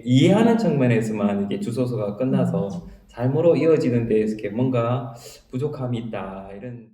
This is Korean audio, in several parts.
이해하는 측면에서만 이게 주소서가 끝나서 삶으로 이어지는 데에서 이렇게 뭔가 부족함이 있다 이런.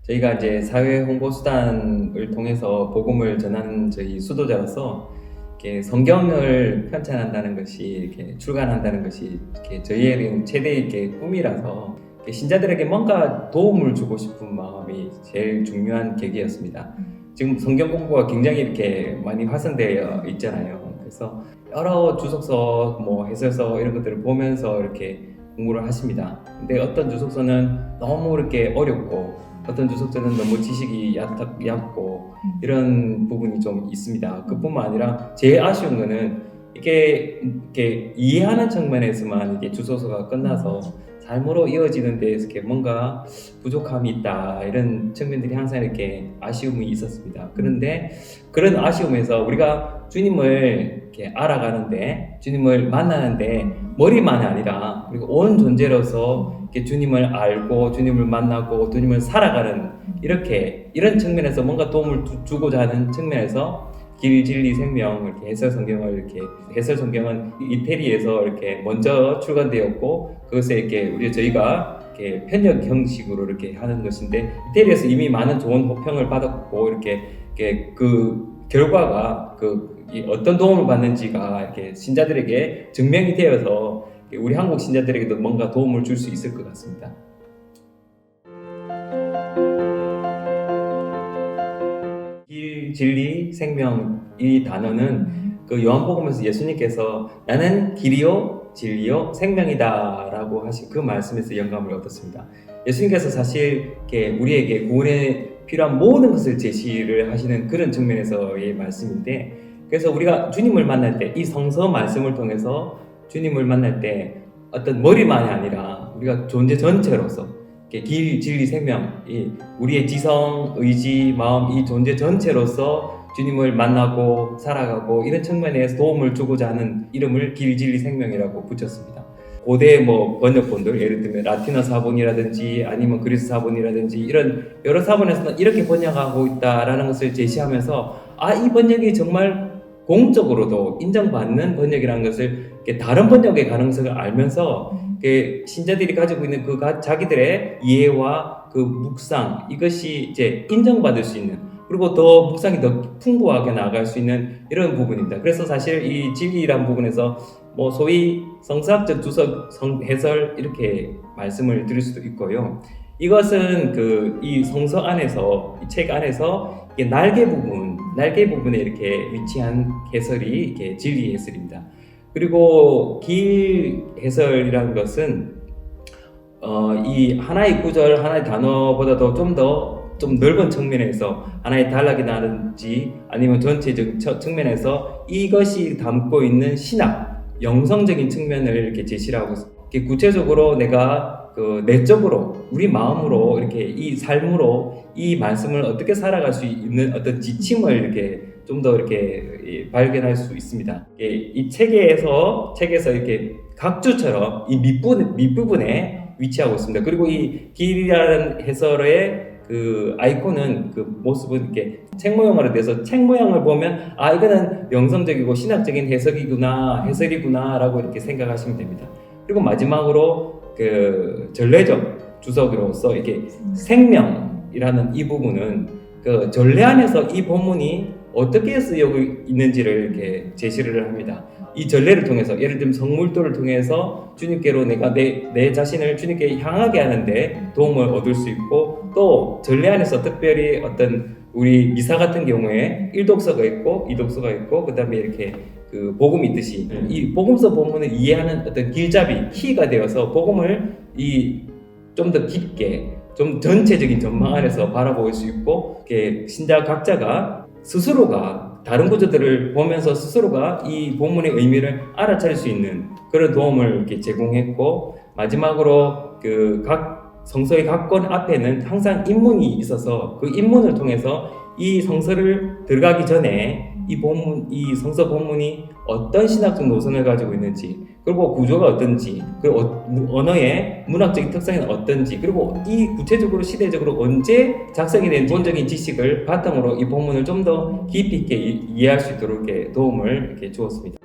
저희가 이제 사회 홍보 수단을 통해서 복음을 전하는 저희 수도자로서 이렇게 성경을 편찬한다는 것이 이렇게 출간한다는 것이 이렇게 저희에게는 최대의 이렇게 꿈이라서 이렇게 신자들에게 뭔가 도움을 주고 싶은 마음이 제일 중요한 계기였습니다. 지금 성경 공부가 굉장히 이렇게 많이 활성되어 있잖아요. 그래서 여러 주석서, 해설서 이런 것들을 보면서 이렇게 공부를 하십니다. 근데 어떤 주석서는 너무 이렇게 어렵고 어떤 주석서는 너무 지식이 얕고 이런 부분이 좀 있습니다. 그뿐만 아니라 제일 아쉬운 거는 이렇게 이해하는 측면에서만 이게 주소서가 끝나서 삶으로 이어지는 데에서 이렇게 뭔가 부족함이 있다 이런 측면들이 항상 이렇게 아쉬움이 있었습니다. 그런데 그런 아쉬움에서 우리가 주님을 이렇게 알아가는데, 주님을 만나는데 머리만이 아니라 그리고 온 존재로서 이렇게 주님을 알고 주님을 만나고 주님을 살아가는 이런 측면에서 뭔가 도움을 주고자 하는 측면에서 길, 진리, 생명 이렇게 해설 성경은 이태리에서 이렇게 먼저 출간되었고 그것에 이렇게 저희가 이렇게 편역 형식으로 이렇게 하는 것인데, 이태리에서 이미 많은 좋은 호평을 받았고 이렇게 그 결과가 어떤 도움을 받는지가 이렇게 신자들에게 증명이 되어서 우리 한국 신자들에게도 뭔가 도움을 줄 수 있을 것 같습니다. 길, 진리, 생명 이 단어는 그 요한복음에서 예수님께서 나는 길이요 진리요 생명이다 라고 하신 그 말씀에서 영감을 얻었습니다. 예수님께서 사실 우리에게 구원에 필요한 모든 것을 제시를 하시는 그런 측면에서의 말씀인데, 그래서 우리가 주님을 만날 때 이 성서 말씀을 통해서 주님을 만날 때 어떤 머리만이 아니라 우리가 존재 전체로서 길, 진리, 생명, 우리의 지성, 의지, 마음 이 존재 전체로서 주님을 만나고 살아가고 이런 측면에서 도움을 주고자 하는 이름을 길, 진리, 생명이라고 붙였습니다. 고대 번역본들, 예를 들면 라틴어 사본이라든지 아니면 그리스 사본이라든지 이런 여러 사본에서는 이렇게 번역하고 있다라는 것을 제시하면서 이 번역이 정말 공적으로도 인정받는 번역이라는 것을 다른 번역의 가능성을 알면서 신자들이 가지고 있는 자기들의 이해와 그 묵상 이것이 이제 인정받을 수 있는, 그리고 더 묵상이 더 풍부하게 나아갈 수 있는 이런 부분입니다. 그래서 사실 이 진리란 부분에서 소위 성서학적 주석, 해설 이렇게 말씀을 드릴 수도 있고요. 이것은 이 성서 안에서, 이 책 안에서 날개 부분에 이렇게 위치한 해설이 이렇게 진리 해설입니다. 그리고 길 해설이라는 것은 이 하나의 구절, 하나의 단어보다도 좀 넓은 측면에서 하나의 단락이라든지 아니면 전체적 측면에서 이것이 담고 있는 신학, 영성적인 측면을 이렇게 제시를 하고 있습니다. 구체적으로 내가 내적으로 우리 마음으로 이렇게 이 삶으로 이 말씀을 어떻게 살아갈 수 있는 어떤 지침을 이렇게 좀 더 이렇게 발견할 수 있습니다. 이 책에서 이렇게 각주처럼 이 밑부분에 위치하고 있습니다. 그리고 이 길이라는 해설의 아이콘은 모습은 이렇게 책 모양으로 돼서 책 모양을 보면 이거는 영성적이고 신학적인 해설이구나 라고 이렇게 생각하시면 됩니다. 그리고 마지막으로 전례적 주석으로서 이게 생명이라는 이 부분은 전례 안에서 이 본문이 어떻게 쓰여고 있는지를 이렇게 제시를 합니다. 이 전례를 통해서, 예를 들면 성물도를 통해서 주님께로 내가 내 자신을 주님께 향하게 하는데 도움을 얻을 수 있고, 또 전례 안에서 특별히 어떤 우리 미사 같은 경우에 1독서가 있고 2독서가 있고 그 다음에 이렇게 복음이 있듯이 이 복음서 본문을 이해하는 어떤 길잡이, 키가 되어서 복음을 좀 더 깊게, 좀 전체적인 전망 안에서 바라볼 수 있고, 신자 각자가 스스로가 다른 구조들을 보면서 스스로가 이 본문의 의미를 알아차릴 수 있는 그런 도움을 이렇게 제공했고, 마지막으로 각 성서의 각 권 앞에는 항상 인문이 있어서 그 인문을 통해서 이 성서를 들어가기 전에 이 성서 본문이 어떤 신학적 노선을 가지고 있는지, 그리고 구조가 어떤지, 그리고 언어의 문학적인 특성이 어떤지, 그리고 이 구체적으로 시대적으로 언제 작성이 된 기본적인 지식을 바탕으로 이 본문을 좀 더 깊이 있게 이해할 수 있도록 이렇게 도움을 이렇게 주었습니다.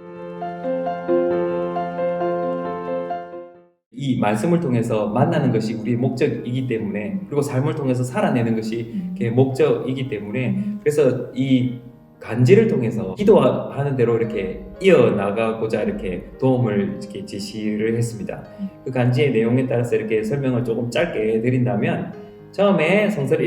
이 말씀을 통해서 만나는 것이 우리의 목적이기 때문에, 그리고 삶을 통해서 살아내는 것이 목적이기 때문에, 그래서 이 간지를 통해서 기도하는 대로 이렇게 이어나가고자 이렇게 도움을 이렇게 제시를 했습니다. 그 간지의 내용에 따라서 이렇게 설명을 조금 짧게 드린다면, 처음에 성서를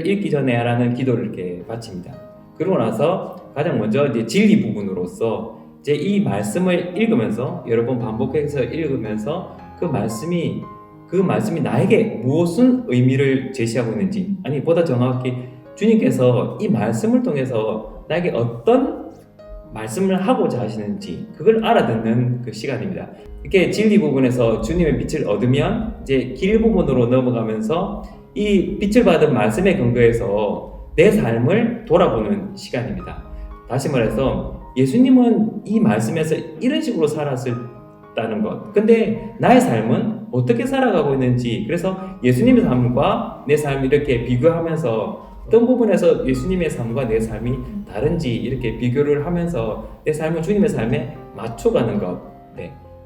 읽기 전에 하라는 기도를 이렇게 바칩니다. 그러고 나서 가장 먼저 이제 진리 부분으로서 이제 이 말씀을 읽으면서, 여러 번 반복해서 읽으면서 그 말씀이 나에게 무슨 의미를 제시하고 있는지, 아니 보다 정확히 주님께서 이 말씀을 통해서 나에게 어떤 말씀을 하고자 하시는지 그걸 알아듣는 그 시간입니다. 이렇게 진리 부분에서 주님의 빛을 얻으면 이제 길 부분으로 넘어가면서 이 빛을 받은 말씀에 근거해서 내 삶을 돌아보는 시간입니다. 다시 말해서 예수님은 이 말씀에서 이런 식으로 살았다는 것, 근데 나의 삶은 어떻게 살아가고 있는지, 그래서 예수님의 삶과 내 삶을 이렇게 비교하면서 어떤 부분에서 예수님의 삶과 내 삶이 다른지 이렇게 비교를 하면서 내 삶을 주님의 삶에 맞춰가는 것,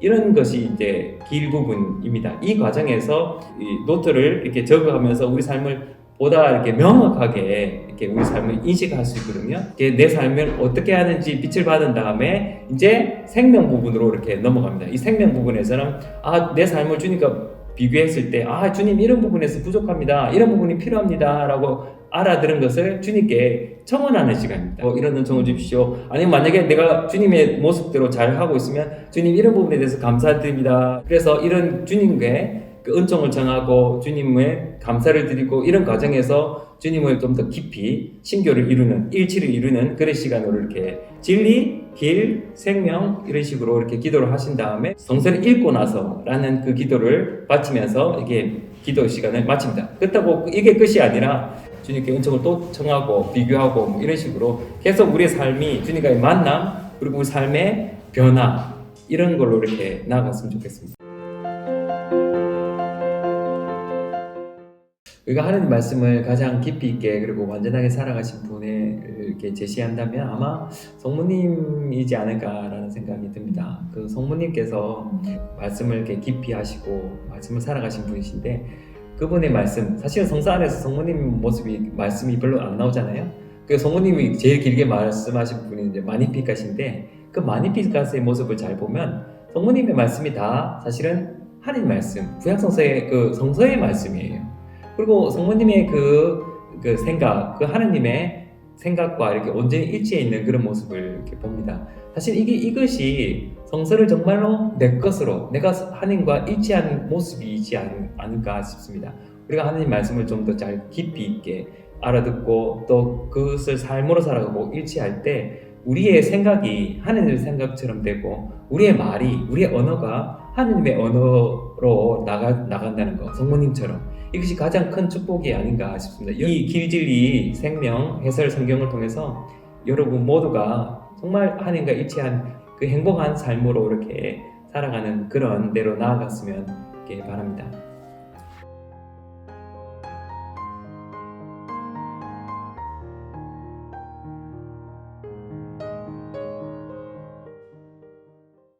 이런 것이 이제 길 부분입니다. 이 과정에서 이 노트를 이렇게 적어가면서 우리 삶을 보다 이렇게 명확하게 이렇게 우리 삶을 인식할 수 있거든요. 내 삶을 어떻게 하는지 빛을 받은 다음에 이제 생명 부분으로 이렇게 넘어갑니다. 이 생명 부분에서는 내 삶을 주님과 비교했을 때 주님 이런 부분에서 부족합니다, 이런 부분이 필요합니다 라고 알아들은 것을 주님께 청원하는 시간입니다. 이런 은총을 주십시오. 아니면 만약에 내가 주님의 모습대로 잘 하고 있으면 주님 이런 부분에 대해서 감사드립니다. 그래서 이런 주님께 그 은총을 정하고 주님의 감사를 드리고, 이런 과정에서 주님을 좀 더 깊이 친교를 이루는, 일치를 이루는 그런 시간으로 이렇게 진리, 길, 생명 이런 식으로 이렇게 기도를 하신 다음에 성서를 읽고 나서라는 그 기도를 바치면서 이게 기도 시간을 마칩니다. 그렇다고 이게 끝이 아니라 주님께 은총을 또 청하고 비교하고 이런 식으로 계속 우리의 삶이 주님과의 만남, 그리고 우리 삶의 변화, 이런 걸로 이렇게 나아갔으면 좋겠습니다. 우리가 하나님 말씀을 가장 깊이 있게 그리고 완전하게 살아가신 분을 이렇게 제시한다면 아마 성모님이지 않을까라는 생각이 듭니다. 그 성모님께서 말씀을 이렇게 깊이 하시고 말씀을 살아가신 분이신데, 그분의 말씀, 사실은 성서 안에서 성모님 말씀이 별로 안 나오잖아요. 그 성모님이 제일 길게 말씀하신 분이 이제 마니피카신데, 그 마니피카스의 모습을 잘 보면 성모님의 말씀이 다 사실은 하나님 말씀, 구약 성서의 그 성서의 말씀이에요. 그리고 성모님의 그 생각, 그 하나님의 생각과 이렇게 온전히 일치해 있는 그런 모습을 이렇게 봅니다. 사실 이것이 성서를 정말로 내 것으로, 내가 하나님과 일치한 모습이지 않을까 싶습니다. 우리가 하나님 말씀을 좀 더 잘 깊이 있게 알아듣고 또 그것을 삶으로 살아가고 일치할 때 우리의 생각이 하나님의 생각처럼 되고, 우리의 말이, 우리의 언어가 하나님의 언어로 나간다는 것, 성모님처럼. 이것이 가장 큰 축복이 아닌가 싶습니다. 이 길진리 생명 해설 성경을 통해서 여러분 모두가 정말 하나님과 일치한 그 행복한 삶으로 이렇게 살아가는 그런 데로 나아갔으면 바랍니다.